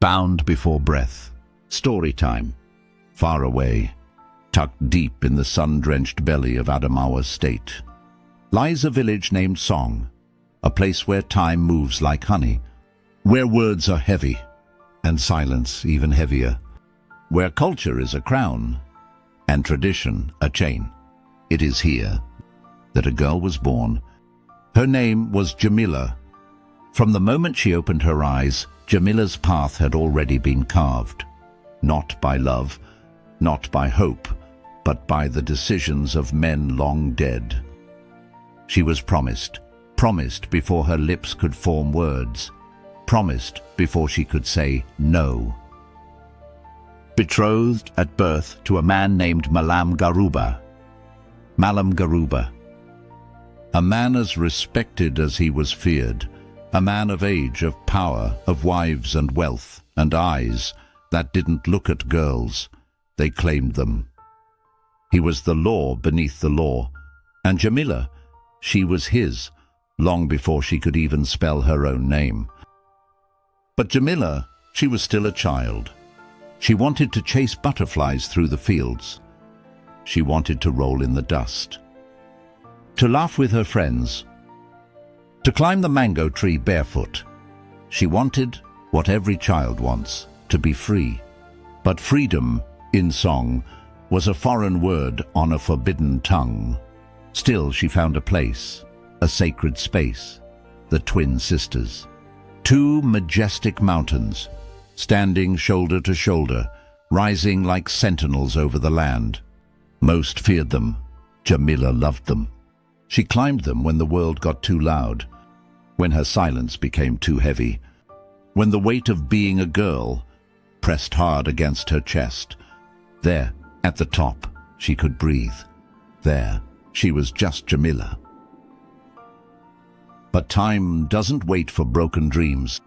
Bound before breath. Story time. Far away, tucked deep in the sun-drenched belly of Adamawa State, lies a village named Song, a place where time moves like honey, where words are heavy and silence even heavier, where culture is a crown and tradition a chain. It is here that a girl was born. Her name was Jamila. From the moment she opened her eyes, Jamila's path had already been carved, not by love, not by hope, but by the decisions of men long dead. She was promised before her lips could form words, promised before she could say no. Betrothed at birth to a man named Malam Garuba. Malam Garuba. A man as respected as he was feared, a man of age, of power, of wives and wealth, and eyes that didn't look at girls, they claimed them. He was the law beneath the law, and Jamila, she was his, long before she could even spell her own name. But Jamila, she was still a child. She wanted to chase butterflies through the fields. She wanted to roll in the dust, to laugh with her friends, to climb the mango tree barefoot. She wanted what every child wants, to be free. But freedom, in Song, was a foreign word on a forbidden tongue. Still she found a place, a sacred space, the Twin Sisters. Two majestic mountains, standing shoulder to shoulder, rising like sentinels over the land. Most feared them. Jamila loved them. She climbed them when the world got too loud, when her silence became too heavy, when the weight of being a girl pressed hard against her chest. There, at the top, she could breathe. There, she was just Jamila. But time doesn't wait for broken dreams,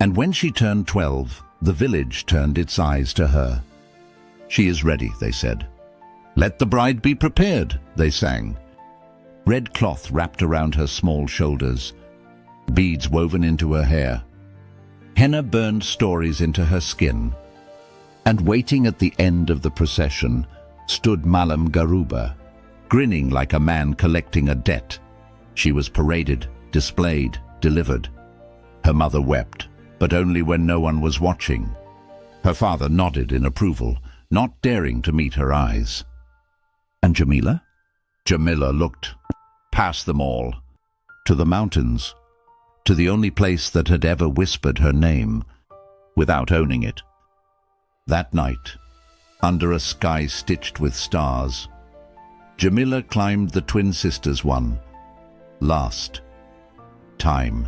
and when she turned 12, the village turned its eyes to her. She is ready, they said. Let the bride be prepared, they sang. Red cloth wrapped around her small shoulders, beads woven into her hair. Henna burned stories into her skin. And waiting at the end of the procession stood Malam Garuba, grinning like a man collecting a debt. She was paraded, displayed, delivered. Her mother wept, but only when no one was watching. Her father nodded in approval, not daring to meet her eyes. And Jamila? Jamila looked past them all, to the mountains, to the only place that had ever whispered her name, without owning it. That night, under a sky stitched with stars, Jamila climbed the Twin Sisters one last time.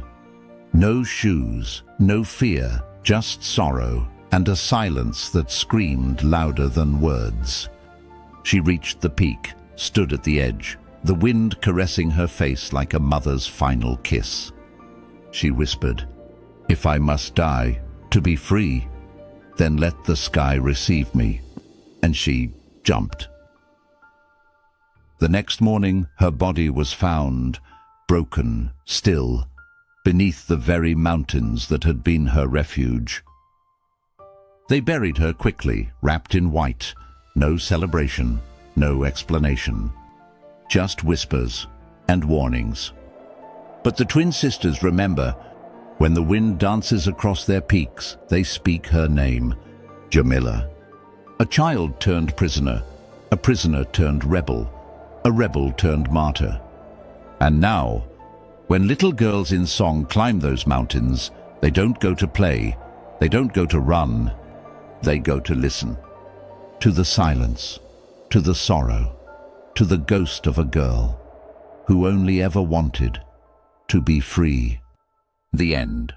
No shoes, no fear, just sorrow and a silence that screamed louder than words. She reached the peak, stood at the edge, the wind caressing her face like a mother's final kiss. She whispered, "If I must die to be free, then let the sky receive me." And she jumped. The next morning, her body was found, broken, still, beneath the very mountains that had been her refuge. They buried her quickly, wrapped in white. No celebration, no explanation. Just whispers and warnings. But the Twin Sisters remember, when the wind dances across their peaks, they speak her name, Jamila. A child turned prisoner, a prisoner turned rebel, a rebel turned martyr. And now, when little girls in Song climb those mountains, they don't go to play, they don't go to run, they go to listen. To the silence, to the sorrow, to the ghost of a girl who only ever wanted to be free. The end.